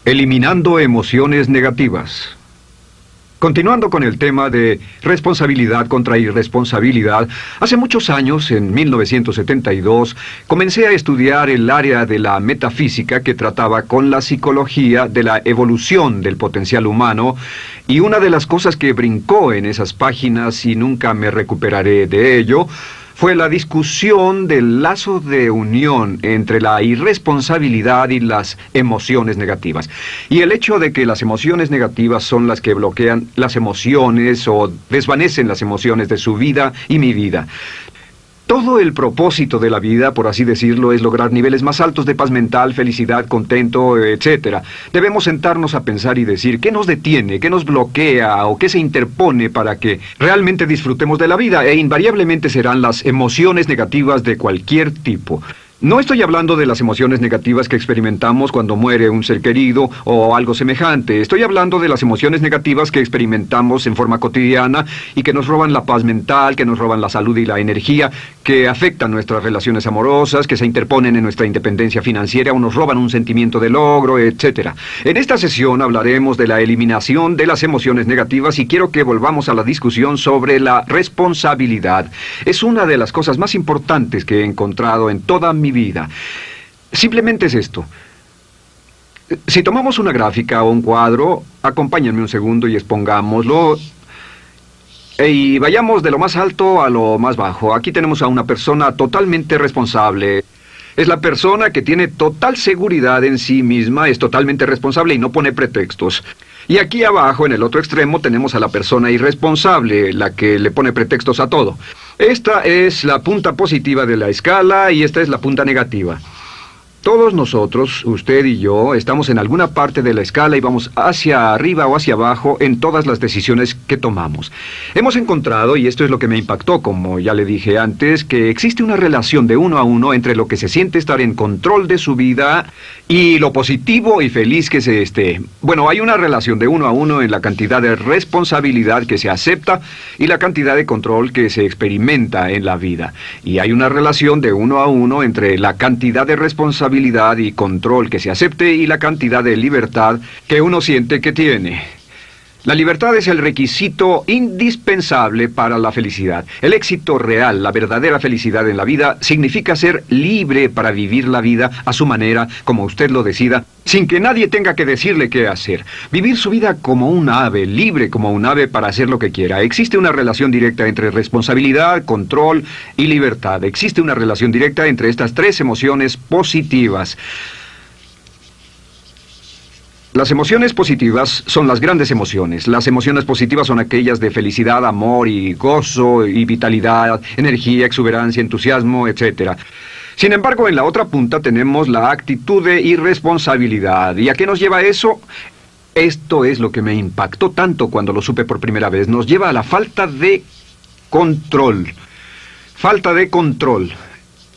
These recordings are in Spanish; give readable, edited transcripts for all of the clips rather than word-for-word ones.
Eliminando emociones negativas. Continuando con el tema de responsabilidad contra irresponsabilidad, hace muchos años, en 1972, comencé a estudiar el área de la metafísica que trataba con la psicología de la evolución del potencial humano, y una de las cosas que brincó en esas páginas, y nunca me recuperaré de ello, fue la discusión del lazo de unión entre la irresponsabilidad y las emociones negativas. Y el hecho de que las emociones negativas son las que bloquean las emociones o desvanecen las emociones de su vida y mi vida. Todo el propósito de la vida, por así decirlo, es lograr niveles más altos de paz mental, felicidad, contento, etc. Debemos sentarnos a pensar y decir qué nos detiene, qué nos bloquea o qué se interpone para que realmente disfrutemos de la vida, e invariablemente serán las emociones negativas de cualquier tipo. No estoy hablando de las emociones negativas que experimentamos cuando muere un ser querido o algo semejante. Estoy hablando de las emociones negativas que experimentamos en forma cotidiana y que nos roban la paz mental, que nos roban la salud y la energía, que afectan nuestras relaciones amorosas, que se interponen en nuestra independencia financiera o nos roban un sentimiento de logro, etc. En esta sesión hablaremos de la eliminación de las emociones negativas y quiero que volvamos a la discusión sobre la responsabilidad. Es una de las cosas más importantes que he encontrado en toda mi vida. Simplemente es esto. Si tomamos una gráfica o un cuadro, acompáñenme un segundo y expongámoslo. Y vayamos de lo más alto a lo más bajo. Aquí tenemos a una persona totalmente responsable. Es la persona que tiene total seguridad en sí misma, es totalmente responsable y no pone pretextos. Y aquí abajo, en el otro extremo, tenemos a la persona irresponsable, la que le pone pretextos a todo. Esta es la punta positiva de la escala y esta es la punta negativa. Todos nosotros, usted y yo, estamos en alguna parte de la escala y vamos hacia arriba o hacia abajo en todas las decisiones que tomamos. Hemos encontrado, y esto es lo que me impactó, como ya le dije antes, que existe una relación de uno a uno entre lo que se siente estar en control de su vida y lo positivo y feliz que se esté. Bueno, hay una relación de uno a uno en la cantidad de responsabilidad que se acepta y la cantidad de control que se experimenta en la vida. Y hay una relación de uno a uno entre la cantidad de responsabilidad y control que se acepte y la cantidad de libertad que uno siente que tiene. La libertad es el requisito indispensable para la felicidad. El éxito real, la verdadera felicidad en la vida, significa ser libre para vivir la vida a su manera, como usted lo decida, sin que nadie tenga que decirle qué hacer. Vivir su vida como un ave, libre como un ave para hacer lo que quiera. Existe una relación directa entre responsabilidad, control y libertad. Existe una relación directa entre estas tres emociones positivas. Las emociones positivas son las grandes emociones. Las emociones positivas son aquellas de felicidad, amor y gozo y vitalidad, energía, exuberancia, entusiasmo, etc. Sin embargo, en la otra punta tenemos la actitud de irresponsabilidad. ¿Y a qué nos lleva eso? Esto es lo que me impactó tanto cuando lo supe por primera vez. Nos lleva a la falta de control. Falta de control.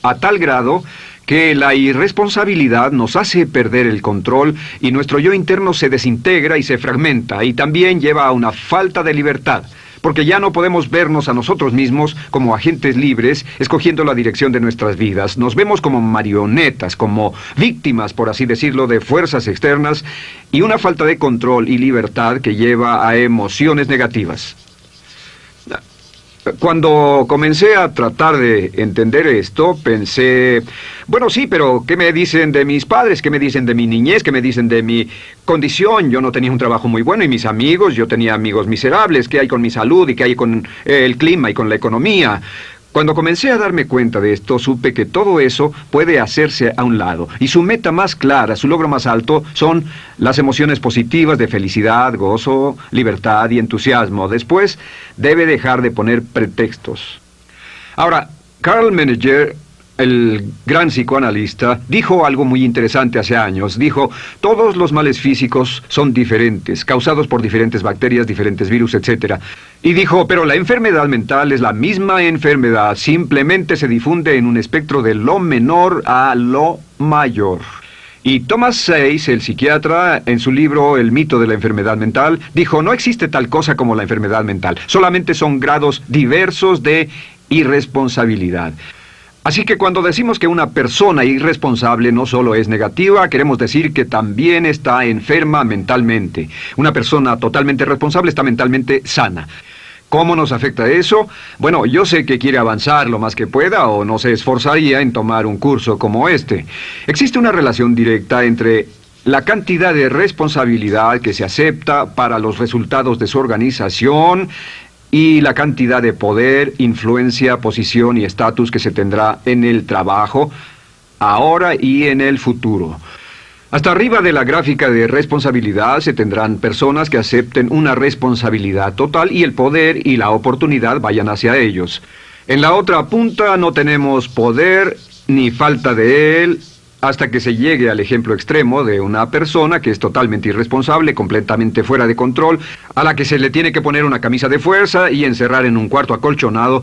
A tal grado que la irresponsabilidad nos hace perder el control y nuestro yo interno se desintegra y se fragmenta, y también lleva a una falta de libertad, porque ya no podemos vernos a nosotros mismos como agentes libres, escogiendo la dirección de nuestras vidas. Nos vemos como marionetas, como víctimas, por así decirlo, de fuerzas externas, y una falta de control y libertad que lleva a emociones negativas. Cuando comencé a tratar de entender esto, pensé, bueno, sí, pero ¿qué me dicen de mis padres? ¿Qué me dicen de mi niñez? ¿Qué me dicen de mi condición? Yo no tenía un trabajo muy bueno y mis amigos, yo tenía amigos miserables. ¿Qué hay con mi salud y qué hay con el clima y con la economía? Cuando comencé a darme cuenta de esto, supe que todo eso puede hacerse a un lado. Y su meta más clara, su logro más alto, son las emociones positivas de felicidad, gozo, libertad y entusiasmo. Después, debe dejar de poner pretextos. Ahora, Carl Menninger, el gran psicoanalista, dijo algo muy interesante hace años. Dijo, todos los males físicos son diferentes, causados por diferentes bacterias, diferentes virus, etc. Y dijo, pero la enfermedad mental es la misma enfermedad, simplemente se difunde en un espectro de lo menor a lo mayor. Y Thomas Sayce, el psiquiatra, en su libro El mito de la enfermedad mental, dijo, no existe tal cosa como la enfermedad mental, solamente son grados diversos de irresponsabilidad. Así que cuando decimos que una persona irresponsable no solo es negativa, queremos decir que también está enferma mentalmente. Una persona totalmente responsable está mentalmente sana. ¿Cómo nos afecta eso? Bueno, yo sé que quiere avanzar lo más que pueda o no se esforzaría en tomar un curso como este. Existe una relación directa entre la cantidad de responsabilidad que se acepta para los resultados de su organización y la cantidad de poder, influencia, posición y estatus que se tendrá en el trabajo, ahora y en el futuro. Hasta arriba de la gráfica de responsabilidad se tendrán personas que acepten una responsabilidad total y el poder y la oportunidad vayan hacia ellos. En la otra punta no tenemos poder ni falta de él, hasta que se llegue al ejemplo extremo de una persona que es totalmente irresponsable, completamente fuera de control, a la que se le tiene que poner una camisa de fuerza y encerrar en un cuarto acolchonado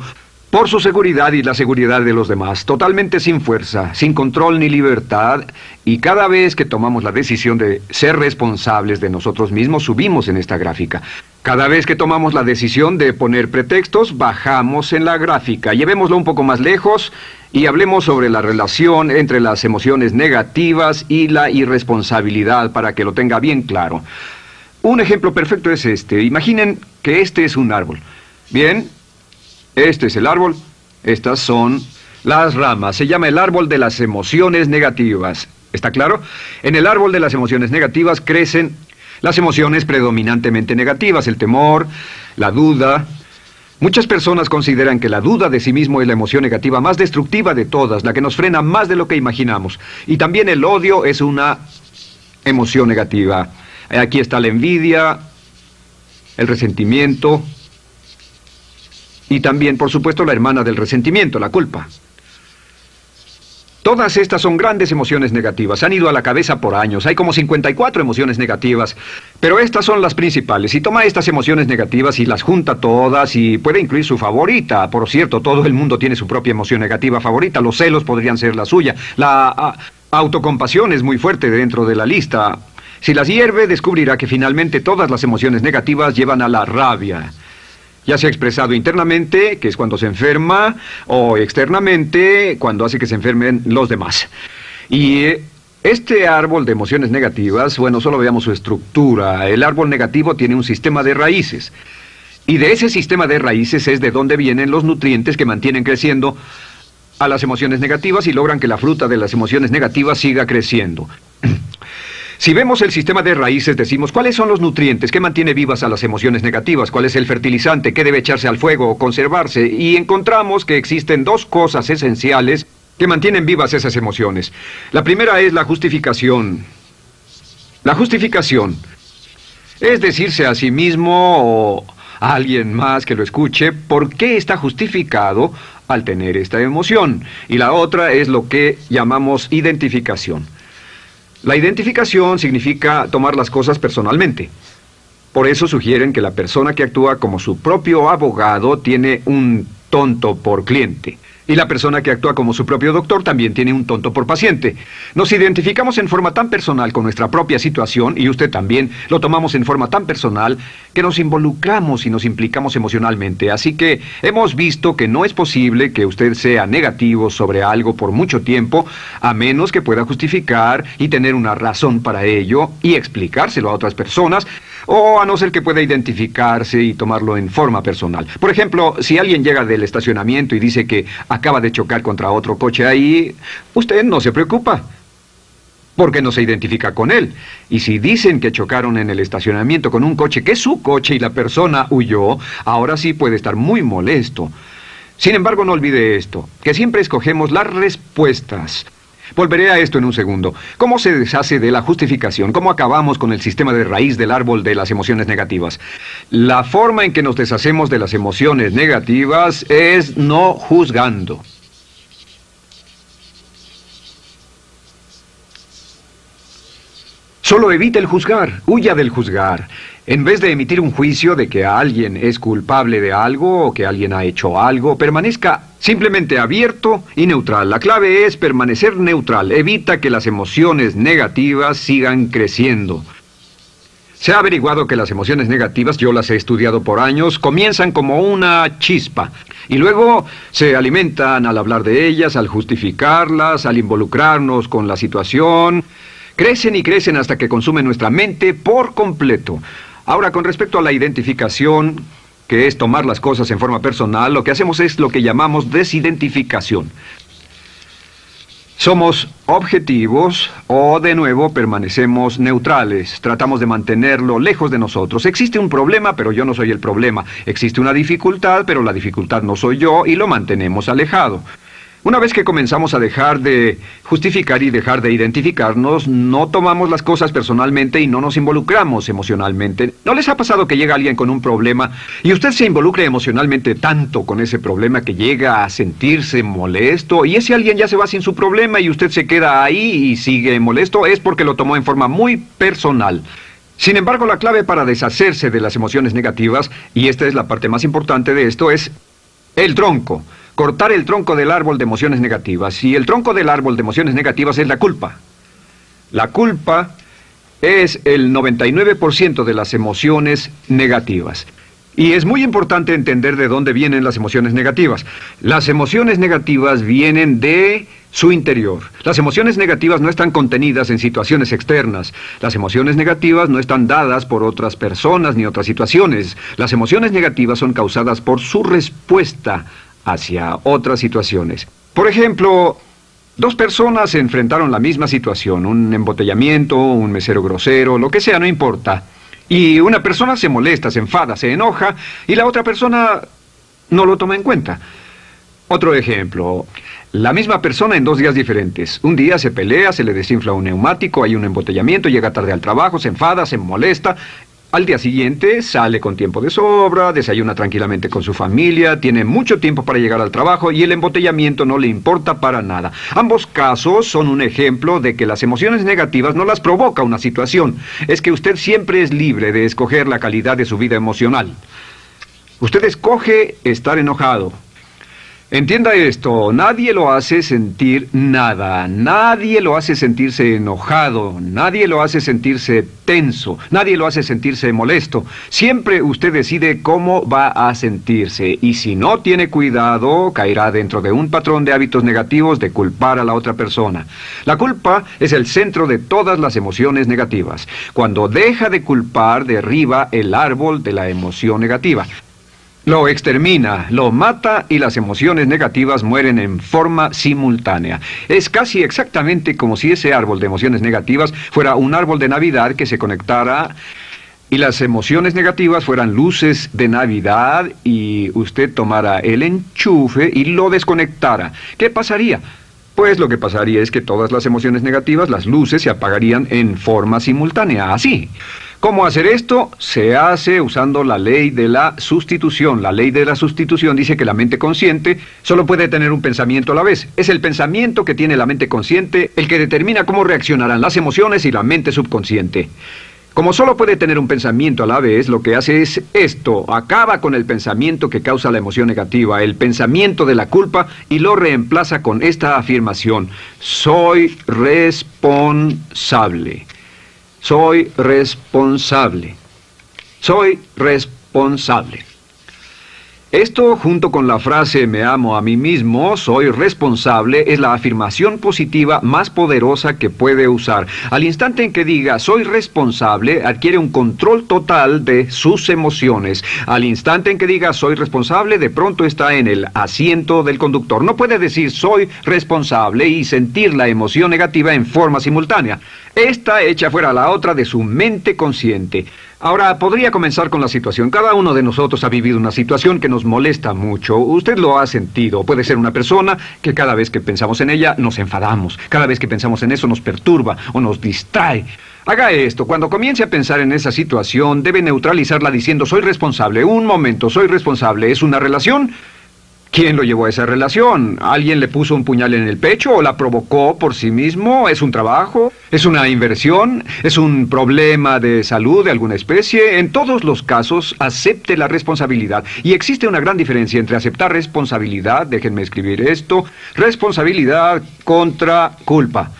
por su seguridad y la seguridad de los demás, totalmente sin fuerza, sin control ni libertad, y cada vez que tomamos la decisión de ser responsables de nosotros mismos, subimos en esta gráfica. Cada vez que tomamos la decisión de poner pretextos, bajamos en la gráfica. Llevémoslo un poco más lejos y hablemos sobre la relación entre las emociones negativas y la irresponsabilidad para que lo tenga bien claro. Un ejemplo perfecto es este. Imaginen que este es un árbol. Bien, este es el árbol. Estas son las ramas. Se llama el árbol de las emociones negativas. ¿Está claro? En el árbol de las emociones negativas crecen las emociones predominantemente negativas, el temor, la duda. Muchas personas consideran que la duda de sí mismo es la emoción negativa más destructiva de todas, la que nos frena más de lo que imaginamos. Y también el odio es una emoción negativa. Aquí está la envidia, el resentimiento y también, por supuesto, la hermana del resentimiento, la culpa. Todas estas son grandes emociones negativas. Han ido a la cabeza por años. Hay como 54 emociones negativas. Pero estas son las principales. Si toma estas emociones negativas y las junta todas y puede incluir su favorita. Por cierto, todo el mundo tiene su propia emoción negativa favorita. Los celos podrían ser la suya. La autocompasión es muy fuerte dentro de la lista. Si las hierve, descubrirá que finalmente todas las emociones negativas llevan a la rabia. Ya sea expresado internamente, que es cuando se enferma, o externamente, cuando hace que se enfermen los demás. Y este árbol de emociones negativas, bueno, solo veamos su estructura. El árbol negativo tiene un sistema de raíces. Y de ese sistema de raíces es de donde vienen los nutrientes que mantienen creciendo a las emociones negativas y logran que la fruta de las emociones negativas siga creciendo. Si vemos el sistema de raíces, decimos, ¿cuáles son los nutrientes que mantiene vivas a las emociones negativas? ¿Cuál es el fertilizante? ¿Qué debe echarse al fuego o conservarse? Y encontramos que existen dos cosas esenciales que mantienen vivas esas emociones. La primera es la justificación. La justificación es decirse a sí mismo o a alguien más que lo escuche por qué está justificado al tener esta emoción. Y la otra es lo que llamamos identificación. La identificación significa tomar las cosas personalmente. Por eso sugieren que la persona que actúa como su propio abogado tiene un tonto por cliente. Y la persona que actúa como su propio doctor también tiene un tonto por paciente. Nos identificamos en forma tan personal con nuestra propia situación, y usted también, lo tomamos en forma tan personal, que nos involucramos y nos implicamos emocionalmente. Así que hemos visto que no es posible que usted sea negativo sobre algo por mucho tiempo, a menos que pueda justificar y tener una razón para ello y explicárselo a otras personas, o a no ser que pueda identificarse y tomarlo en forma personal. Por ejemplo, si alguien llega del estacionamiento y dice que acaba de chocar contra otro coche ahí, usted no se preocupa, porque no se identifica con él. Y si dicen que chocaron en el estacionamiento con un coche que es su coche y la persona huyó, ahora sí puede estar muy molesto. Sin embargo, no olvide esto, que siempre escogemos las respuestas. Volveré a esto en un segundo. ¿Cómo se deshace de la justificación? ¿Cómo acabamos con el sistema de raíz del árbol de las emociones negativas? La forma en que nos deshacemos de las emociones negativas es no juzgando. Solo evite el juzgar, huya del juzgar. En vez de emitir un juicio de que alguien es culpable de algo o que alguien ha hecho algo, permanezca simplemente abierto y neutral. La clave es permanecer neutral. Evita que las emociones negativas sigan creciendo. Se ha averiguado que las emociones negativas, yo las he estudiado por años, comienzan como una chispa y luego se alimentan al hablar de ellas, al justificarlas, al involucrarnos con la situación. Crecen y crecen hasta que consumen nuestra mente por completo. Ahora, con respecto a la identificación, que es tomar las cosas en forma personal, lo que hacemos es lo que llamamos desidentificación. Somos objetivos o, de nuevo, permanecemos neutrales. Tratamos de mantenerlo lejos de nosotros. Existe un problema, pero yo no soy el problema. Existe una dificultad, pero la dificultad no soy yo, y lo mantenemos alejado. Una vez que comenzamos a dejar de justificar y dejar de identificarnos, no tomamos las cosas personalmente y no nos involucramos emocionalmente. ¿No les ha pasado que llega alguien con un problema y usted se involucre emocionalmente tanto con ese problema que llega a sentirse molesto y ese alguien ya se va sin su problema y usted se queda ahí y sigue molesto? Es porque lo tomó en forma muy personal. Sin embargo, la clave para deshacerse de las emociones negativas, y esta es la parte más importante de esto, es el tronco. Cortar el tronco del árbol de emociones negativas. Y el tronco del árbol de emociones negativas es la culpa. La culpa es el 99% de las emociones negativas. Y es muy importante entender de dónde vienen las emociones negativas. Las emociones negativas vienen de su interior. Las emociones negativas no están contenidas en situaciones externas. Las emociones negativas no están dadas por otras personas ni otras situaciones. Las emociones negativas son causadas por su respuesta hacia otras situaciones. Por ejemplo, dos personas se enfrentaron la misma situación, un embotellamiento, un mesero grosero, lo que sea, no importa. Y una persona se molesta, se enfada, se enoja, y la otra persona no lo toma en cuenta. Otro ejemplo, la misma persona en 2 días diferentes. Un día se pelea, se le desinfla un neumático, hay un embotellamiento, llega tarde al trabajo, se enfada, se molesta. Al día siguiente sale con tiempo de sobra, desayuna tranquilamente con su familia, tiene mucho tiempo para llegar al trabajo y el embotellamiento no le importa para nada. Ambos casos son un ejemplo de que las emociones negativas no las provoca una situación. Es que usted siempre es libre de escoger la calidad de su vida emocional. Usted escoge estar enojado. Entienda esto, nadie lo hace sentir nada, nadie lo hace sentirse enojado, nadie lo hace sentirse tenso, nadie lo hace sentirse molesto. Siempre usted decide cómo va a sentirse y si no tiene cuidado, caerá dentro de un patrón de hábitos negativos de culpar a la otra persona. La culpa es el centro de todas las emociones negativas. Cuando deja de culpar, derriba el árbol de la emoción negativa. Lo extermina, lo mata y las emociones negativas mueren en forma simultánea. Es casi exactamente como si ese árbol de emociones negativas fuera un árbol de Navidad que se conectara y las emociones negativas fueran luces de Navidad y usted tomara el enchufe y lo desconectara. ¿Qué pasaría? Pues lo que pasaría es que todas las emociones negativas, las luces, se apagarían en forma simultánea, así. ¿Cómo hacer esto? Se hace usando la ley de la sustitución. La ley de la sustitución dice que la mente consciente solo puede tener un pensamiento a la vez. Es el pensamiento que tiene la mente consciente el que determina cómo reaccionarán las emociones y la mente subconsciente. Como solo puede tener un pensamiento a la vez, lo que hace es esto: acaba con el pensamiento que causa la emoción negativa, el pensamiento de la culpa, y lo reemplaza con esta afirmación: soy responsable. Soy responsable. Soy responsable. Esto, junto con la frase me amo a mí mismo, soy responsable, es la afirmación positiva más poderosa que puede usar. Al instante en que diga soy responsable, adquiere un control total de sus emociones. Al instante en que diga soy responsable, de pronto está en el asiento del conductor. No puede decir soy responsable y sentir la emoción negativa en forma simultánea. Esta echa fuera la otra de su mente consciente. Ahora, podría comenzar con la situación. Cada uno de nosotros ha vivido una situación que nos molesta mucho. Usted lo ha sentido. Puede ser una persona que cada vez que pensamos en ella nos enfadamos. Cada vez que pensamos en eso nos perturba o nos distrae. Haga esto. Cuando comience a pensar en esa situación, debe neutralizarla diciendo soy responsable. Un momento, soy responsable. ¿Es una relación? ¿Quién lo llevó a esa relación? ¿Alguien le puso un puñal en el pecho o la provocó por sí mismo? ¿Es un trabajo? ¿Es una inversión? ¿Es un problema de salud de alguna especie? En todos los casos, acepte la responsabilidad. Y existe una gran diferencia entre aceptar responsabilidad, déjenme escribir esto, responsabilidad contra culpa.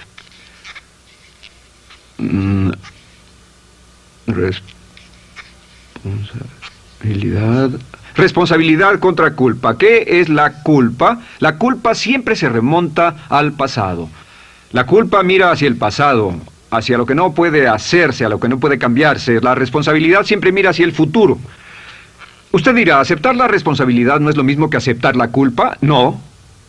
Responsabilidad. Responsabilidad contra culpa. ¿Qué es la culpa? La culpa siempre se remonta al pasado. La culpa mira hacia el pasado, hacia lo que no puede hacerse, a lo que no puede cambiarse. La responsabilidad siempre mira hacia el futuro. Usted dirá, ¿aceptar la responsabilidad no es lo mismo que aceptar la culpa? No.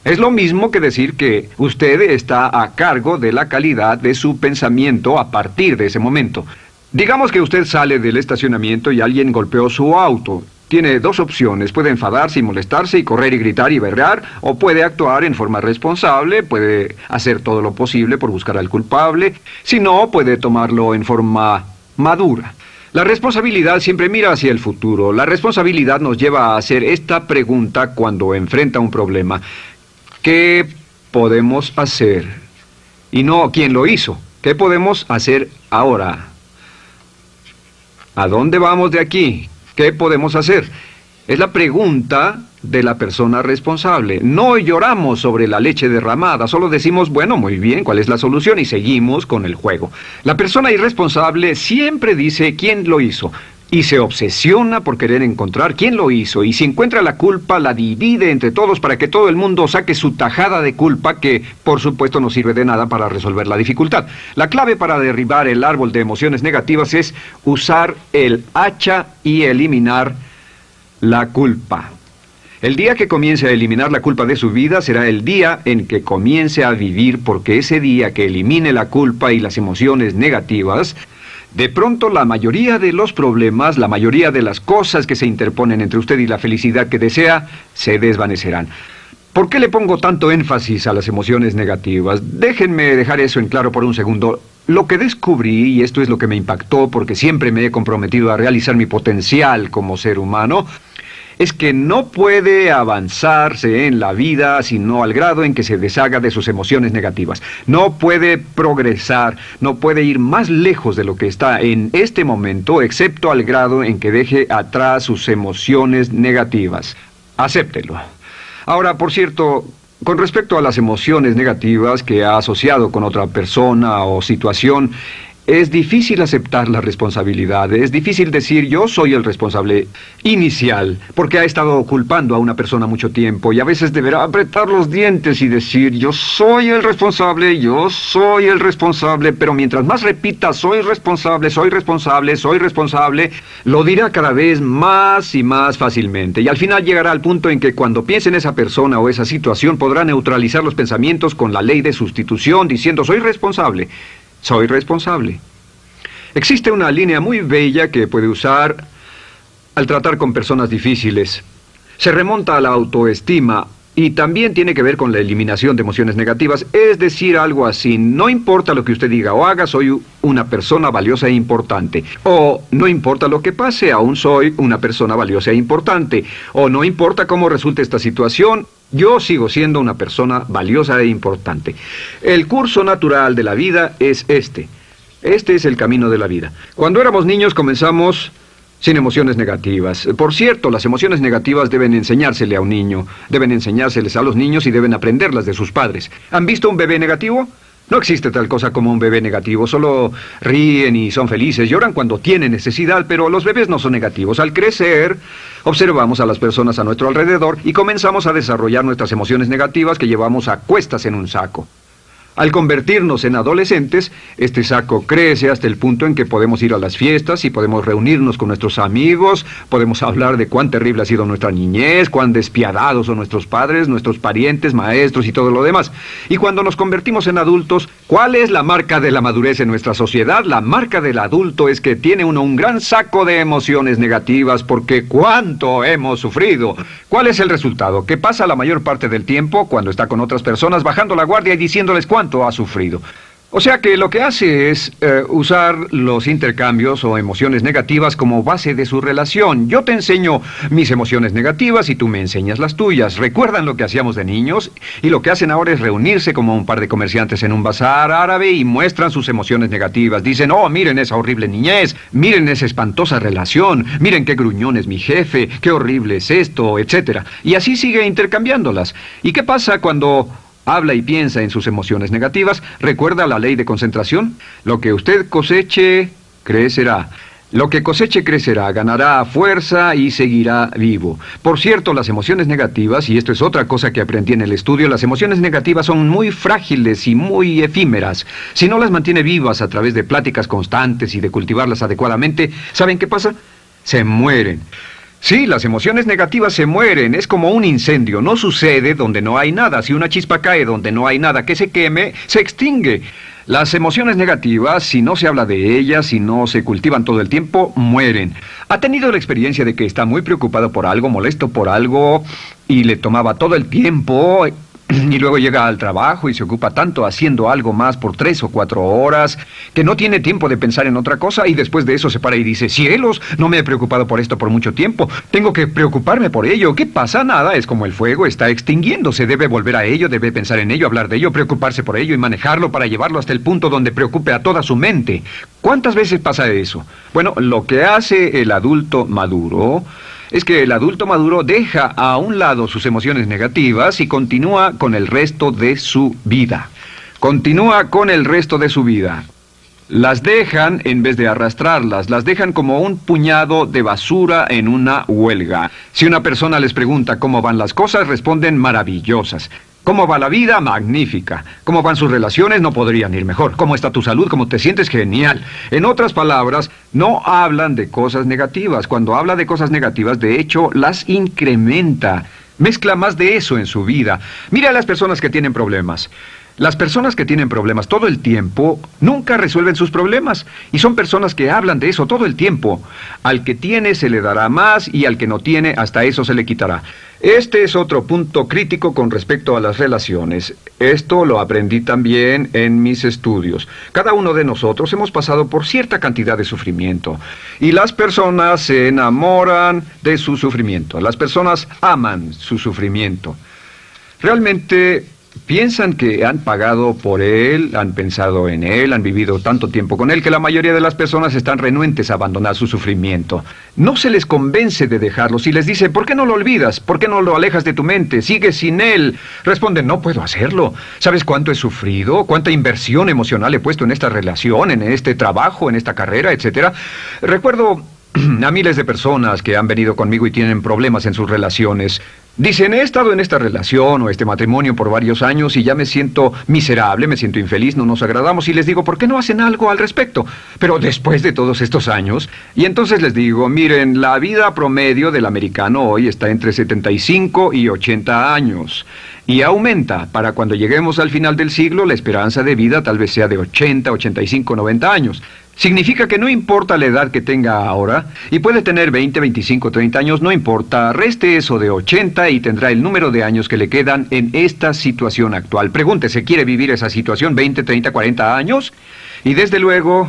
Es lo mismo que decir que usted está a cargo de la calidad de su pensamiento a partir de ese momento. Digamos que usted sale del estacionamiento y alguien golpeó su auto. Tiene dos opciones, puede enfadarse y molestarse y correr y gritar y berrear, o puede actuar en forma responsable, puede hacer todo lo posible por buscar al culpable, si no, puede tomarlo en forma madura. La responsabilidad siempre mira hacia el futuro. La responsabilidad nos lleva a hacer esta pregunta cuando enfrenta un problema. ¿Qué podemos hacer? Y no quién lo hizo. ¿Qué podemos hacer ahora? ¿A dónde vamos de aquí? ¿Qué podemos hacer? Es la pregunta de la persona responsable. No lloramos sobre la leche derramada, solo decimos, bueno, muy bien, ¿cuál es la solución? Y seguimos con el juego. La persona irresponsable siempre dice quién lo hizo y se obsesiona por querer encontrar quién lo hizo, y si encuentra la culpa la divide entre todos para que todo el mundo saque su tajada de culpa, que por supuesto no sirve de nada para resolver la dificultad. La clave para derribar el árbol de emociones negativas es usar el hacha y eliminar la culpa. El día que comience a eliminar la culpa de su vida será el día en que comience a vivir, porque ese día que elimine la culpa y las emociones negativas, de pronto la mayoría de los problemas, la mayoría de las cosas que se interponen entre usted y la felicidad que desea, se desvanecerán. ¿Por qué le pongo tanto énfasis a las emociones negativas? Déjenme dejar eso en claro por un segundo. Lo que descubrí, y esto es lo que me impactó porque siempre me he comprometido a realizar mi potencial como ser humano, es que no puede avanzarse en la vida sino al grado en que se deshaga de sus emociones negativas. No puede progresar, no puede ir más lejos de lo que está en este momento, excepto al grado en que deje atrás sus emociones negativas. Acéptelo. Ahora, por cierto, con respecto a las emociones negativas que ha asociado con otra persona o situación, es difícil aceptar la responsabilidad, es difícil decir yo soy el responsable inicial, porque ha estado culpando a una persona mucho tiempo y a veces deberá apretar los dientes y decir yo soy el responsable, pero mientras más repita soy responsable, lo dirá cada vez más y más fácilmente, y al final llegará al punto en que cuando piense en esa persona o esa situación podrá neutralizar los pensamientos con la ley de sustitución diciendo soy responsable. Existe una línea muy bella que puede usar al tratar con personas difíciles. Se remonta a la autoestima y también tiene que ver con la eliminación de emociones negativas. Es decir, algo así, no importa lo que usted diga o haga, soy una persona valiosa e importante. O no importa lo que pase, aún soy una persona valiosa e importante. O no importa cómo resulte esta situación, yo sigo siendo una persona valiosa e importante. El curso natural de la vida es este. Este es el camino de la vida. Cuando éramos niños comenzamos sin emociones negativas. Por cierto, las emociones negativas deben enseñársele a un niño, deben enseñárseles a los niños y deben aprenderlas de sus padres. ¿Han visto un bebé negativo? No existe tal cosa como un bebé negativo, solo ríen y son felices, lloran cuando tienen necesidad, pero los bebés no son negativos. Al crecer, observamos a las personas a nuestro alrededor y comenzamos a desarrollar nuestras emociones negativas que llevamos a cuestas en un saco. Al convertirnos en adolescentes, este saco crece hasta el punto en que podemos ir a las fiestas y podemos reunirnos con nuestros amigos, podemos hablar de cuán terrible ha sido nuestra niñez, cuán despiadados son nuestros padres, nuestros parientes, maestros y todo lo demás. Y cuando nos convertimos en adultos, ¿cuál es la marca de la madurez en nuestra sociedad? La marca del adulto es que tiene uno un gran saco de emociones negativas porque ¿cuánto hemos sufrido? ¿Cuál es el resultado? Que pasa la mayor parte del tiempo cuando está con otras personas bajando la guardia y diciéndoles cuánto ha sufrido. O sea que lo que hace es usar los intercambios o emociones negativas como base de su relación. Yo te enseño mis emociones negativas y tú me enseñas las tuyas. ¿Recuerdan lo que hacíamos de niños? Y lo que hacen ahora es reunirse como un par de comerciantes en un bazar árabe y muestran sus emociones negativas. Dicen, oh, miren esa horrible niñez, miren esa espantosa relación, miren qué gruñón es mi jefe, qué horrible es esto, etc. Y así sigue intercambiándolas. ¿Y qué pasa cuando habla y piensa en sus emociones negativas? ¿Recuerda la ley de concentración? Lo que usted coseche, crecerá. Lo que coseche crecerá, ganará fuerza y seguirá vivo. Por cierto, las emociones negativas, y esto es otra cosa que aprendí en el estudio, las emociones negativas son muy frágiles y muy efímeras. Si no las mantiene vivas a través de pláticas constantes y de cultivarlas adecuadamente, ¿saben qué pasa? Se mueren. Sí, las emociones negativas se mueren, es como un incendio, no sucede donde no hay nada. Si una chispa cae donde no hay nada que se queme, se extingue. Las emociones negativas, si no se habla de ellas, si no se cultivan todo el tiempo, mueren. ¿Ha tenido la experiencia de que está muy preocupado por algo, molesto por algo, y le tomaba todo el tiempo, y luego llega al trabajo y se ocupa tanto haciendo algo más por 3 o 4 horas, que no tiene tiempo de pensar en otra cosa, y después de eso se para y dice, cielos, no me he preocupado por esto por mucho tiempo, tengo que preocuparme por ello? ¿Qué pasa? Nada, es como el fuego, está extinguiéndose, debe volver a ello, debe pensar en ello, hablar de ello, preocuparse por ello y manejarlo para llevarlo hasta el punto donde preocupe a toda su mente. ¿Cuántas veces pasa eso? Bueno, lo que hace el adulto maduro es que el adulto maduro deja a un lado sus emociones negativas y continúa con el resto de su vida. Continúa con el resto de su vida. Las dejan en vez de arrastrarlas, las dejan como un puñado de basura en una huelga. Si una persona les pregunta cómo van las cosas, responden maravillosas. ¿Cómo va la vida? Magnífica. ¿Cómo van sus relaciones? No podrían ir mejor. ¿Cómo está tu salud? ¿Cómo te sientes? Genial. En otras palabras, no hablan de cosas negativas. Cuando habla de cosas negativas, de hecho, las incrementa. Mezcla más de eso en su vida. Mira a las personas que tienen problemas. Las personas que tienen problemas todo el tiempo nunca resuelven sus problemas, y son personas que hablan de eso todo el tiempo. Al que tiene se le dará más, y al que no tiene hasta eso se le quitará. Este es otro punto crítico con respecto a las relaciones. Esto lo aprendí también en mis estudios. Cada uno de nosotros hemos pasado por cierta cantidad de sufrimiento, y las personas se enamoran de su sufrimiento. Las personas aman su sufrimiento. Realmente piensan que han pagado por él, han pensado en él, han vivido tanto tiempo con él, que la mayoría de las personas están renuentes a abandonar su sufrimiento. No se les convence de dejarlo. Si les dice, ¿por qué no lo olvidas? ¿Por qué no lo alejas de tu mente? ¿Sigues sin él? Responden, no puedo hacerlo. ¿Sabes cuánto he sufrido? ¿Cuánta inversión emocional he puesto en esta relación, en este trabajo, en esta carrera, etcétera? Recuerdo a miles de personas que han venido conmigo y tienen problemas en sus relaciones. Dicen, he estado en esta relación o este matrimonio por varios años y ya me siento miserable, me siento infeliz, no nos agradamos, y les digo, ¿por qué no hacen algo al respecto? Pero después de todos estos años, y entonces les digo, miren, la vida promedio del americano hoy está entre 75 y 80 años. Y aumenta. Para cuando lleguemos al final del siglo, la esperanza de vida tal vez sea de 80, 85, 90 años. Significa que no importa la edad que tenga ahora, y puede tener 20, 25, 30 años, no importa, reste eso de 80 y tendrá el número de años que le quedan en esta situación actual. Pregúntese, ¿quiere vivir esa situación 20, 30, 40 años? Y desde luego,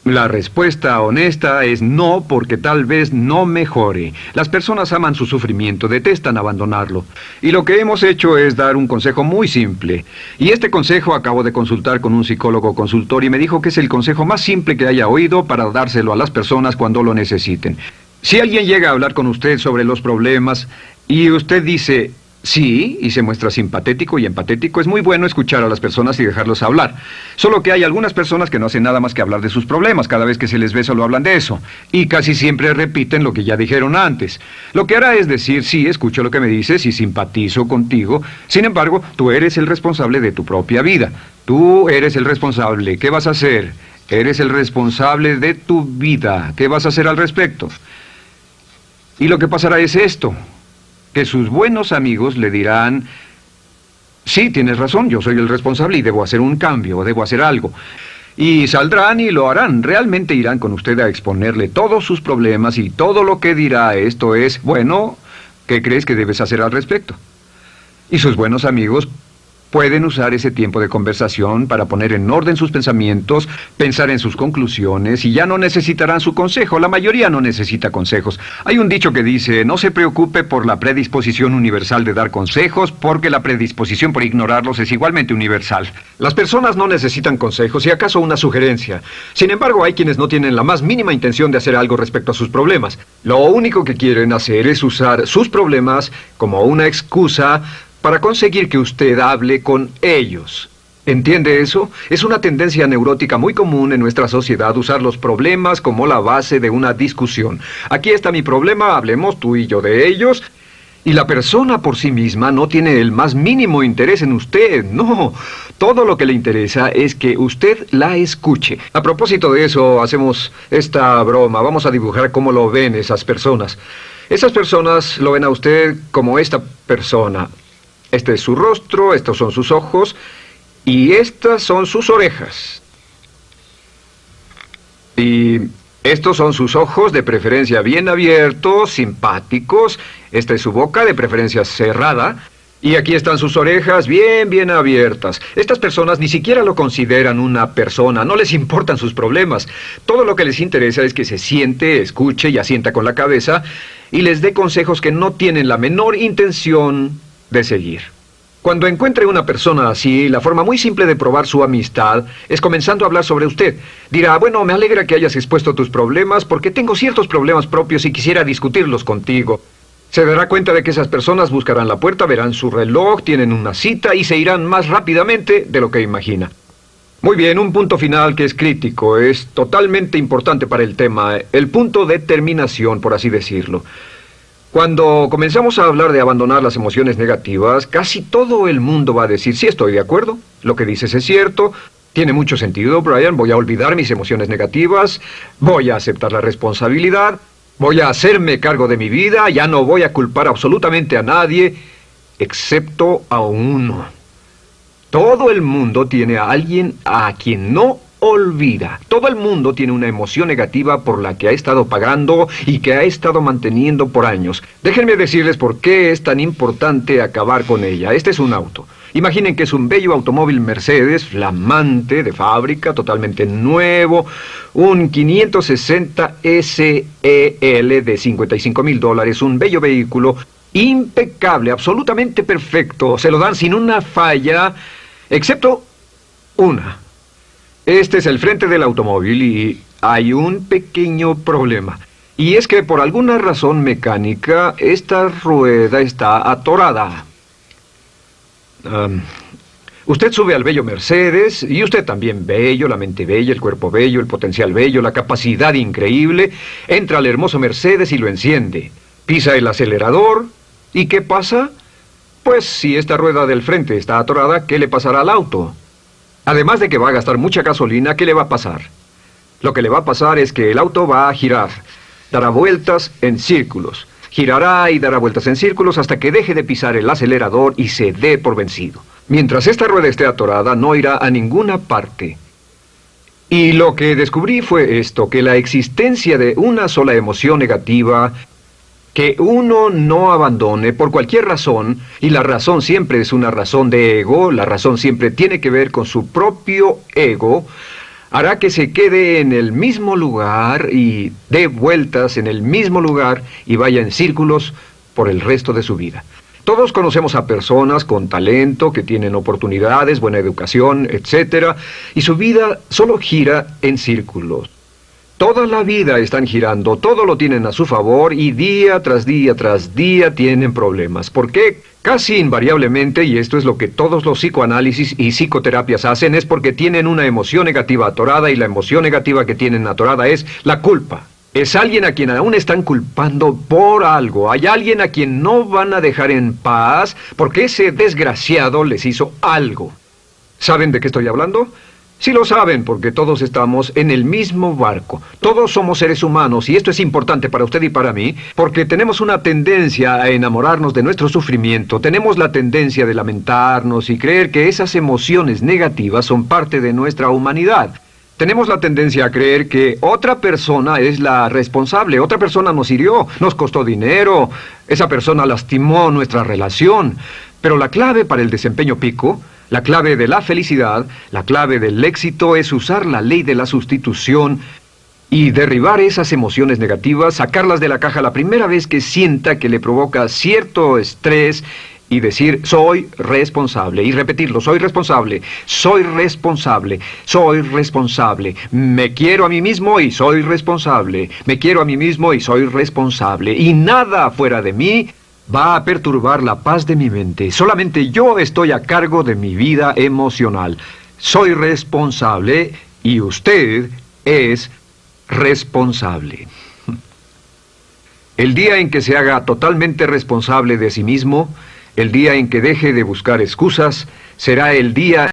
la respuesta honesta es no, porque tal vez no mejore. Las personas aman su sufrimiento, detestan abandonarlo. Y lo que hemos hecho es dar un consejo muy simple. Y este consejo acabo de consultar con un psicólogo consultor y me dijo que es el consejo más simple que haya oído para dárselo a las personas cuando lo necesiten. Si alguien llega a hablar con usted sobre los problemas y usted dice sí, y se muestra simpatético y empatético, es muy bueno escuchar a las personas y dejarlos hablar. Solo que hay algunas personas que no hacen nada más que hablar de sus problemas. Cada vez que se les ve solo hablan de eso. Y casi siempre repiten lo que ya dijeron antes. Lo que hará es decir, sí, escucho lo que me dices y simpatizo contigo. Sin embargo, tú eres el responsable de tu propia vida. Tú eres el responsable. ¿Qué vas a hacer? Eres el responsable de tu vida. ¿Qué vas a hacer al respecto? Y lo que pasará es esto, que sus buenos amigos le dirán, sí, tienes razón, yo soy el responsable y debo hacer un cambio, debo hacer algo. Y saldrán y lo harán, realmente irán con usted a exponerle todos sus problemas y todo lo que dirá esto es, bueno, ¿qué crees que debes hacer al respecto? Y sus buenos amigos pueden usar ese tiempo de conversación para poner en orden sus pensamientos, pensar en sus conclusiones, y ya no necesitarán su consejo. La mayoría no necesita consejos. Hay un dicho que dice, no se preocupe por la predisposición universal de dar consejos, porque la predisposición por ignorarlos es igualmente universal. Las personas no necesitan consejos, si acaso una sugerencia. Sin embargo, hay quienes no tienen la más mínima intención de hacer algo respecto a sus problemas. Lo único que quieren hacer es usar sus problemas como una excusa para conseguir que usted hable con ellos. ¿Entiende eso? Es una tendencia neurótica muy común en nuestra sociedad usar los problemas como la base de una discusión. Aquí está mi problema, hablemos tú y yo de ellos. Y la persona por sí misma no tiene el más mínimo interés en usted, no. Todo lo que le interesa es que usted la escuche. A propósito de eso, hacemos esta broma. Vamos a dibujar cómo lo ven esas personas. Esas personas lo ven a usted como esta persona. Este es su rostro, estos son sus ojos y estas son sus orejas. Y estos son sus ojos, de preferencia bien abiertos, simpáticos. Esta es su boca, de preferencia cerrada. Y aquí están sus orejas bien abiertas. Estas personas ni siquiera lo consideran una persona, no les importan sus problemas. Todo lo que les interesa es que se siente, escuche y asienta con la cabeza y les dé consejos que no tienen la menor intención de seguir. Cuando encuentre una persona así, la forma muy simple de probar su amistad es comenzando a hablar sobre usted. Dirá, bueno, me alegra que hayas expuesto tus problemas porque tengo ciertos problemas propios y quisiera discutirlos contigo. Se dará cuenta de que esas personas buscarán la puerta, verán su reloj, tienen una cita y se irán más rápidamente de lo que imagina. Muy bien, un punto final que es crítico, es totalmente importante para el tema, el punto de terminación, por así decirlo. Cuando comenzamos a hablar de abandonar las emociones negativas, casi todo el mundo va a decir, sí, estoy de acuerdo, lo que dices es cierto, tiene mucho sentido, Brian, voy a olvidar mis emociones negativas, voy a aceptar la responsabilidad, voy a hacerme cargo de mi vida, ya no voy a culpar absolutamente a nadie, excepto a uno. Todo el mundo tiene a alguien a quien no olvida. Todo el mundo tiene una emoción negativa por la que ha estado pagando y que ha estado manteniendo por años. Déjenme decirles por qué es tan importante acabar con ella. Este es un auto. Imaginen que es un bello automóvil Mercedes, flamante, de fábrica, totalmente nuevo, un 560 SEL de $55,000, un bello vehículo, impecable, absolutamente perfecto. Se lo dan sin una falla, excepto una. Este es el frente del automóvil y hay un pequeño problema. Y es que por alguna razón mecánica, esta rueda está atorada. Usted sube al bello Mercedes, y usted también bello, la mente bella, el cuerpo bello, el potencial bello, la capacidad increíble. Entra al hermoso Mercedes y lo enciende. Pisa el acelerador, ¿y qué pasa? Pues si esta rueda del frente está atorada, ¿qué le pasará al auto? Además de que va a gastar mucha gasolina, ¿qué le va a pasar? Lo que le va a pasar es que el auto va a girar, dará vueltas en círculos. Girará y dará vueltas en círculos hasta que deje de pisar el acelerador y se dé por vencido. Mientras esta rueda esté atorada, no irá a ninguna parte. Y lo que descubrí fue esto, que la existencia de una sola emoción negativa que uno no abandone por cualquier razón, y la razón siempre es una razón de ego, la razón siempre tiene que ver con su propio ego, hará que se quede en el mismo lugar y dé vueltas en el mismo lugar y vaya en círculos por el resto de su vida. Todos conocemos a personas con talento, que tienen oportunidades, buena educación, etc., y su vida solo gira en círculos. Toda la vida están girando, todo lo tienen a su favor y día tras día tras día tienen problemas. ¿Por qué? Casi invariablemente, y esto es lo que todos los psicoanálisis y psicoterapias hacen, es porque tienen una emoción negativa atorada y la emoción negativa que tienen atorada es la culpa. Es alguien a quien aún están culpando por algo. Hay alguien a quien no van a dejar en paz porque ese desgraciado les hizo algo. ¿Saben de qué estoy hablando? Sí lo saben, porque todos estamos en el mismo barco. Todos somos seres humanos, y esto es importante para usted y para mí, porque tenemos una tendencia a enamorarnos de nuestro sufrimiento. Tenemos la tendencia de lamentarnos y creer que esas emociones negativas son parte de nuestra humanidad. Tenemos la tendencia a creer que otra persona es la responsable, otra persona nos hirió, nos costó dinero, esa persona lastimó nuestra relación. Pero la clave para el desempeño pico, la clave de la felicidad, la clave del éxito es usar la ley de la sustitución y derribar esas emociones negativas, sacarlas de la caja la primera vez que sienta que le provoca cierto estrés y decir, soy responsable, y repetirlo, soy responsable, soy responsable, soy responsable, me quiero a mí mismo y soy responsable, me quiero a mí mismo y soy responsable, y nada fuera de mí va a perturbar la paz de mi mente. Solamente yo estoy a cargo de mi vida emocional. soy responsable y usted es responsable. El día en que se haga totalmente responsable de sí mismo, el día en que deje de buscar excusas, será el día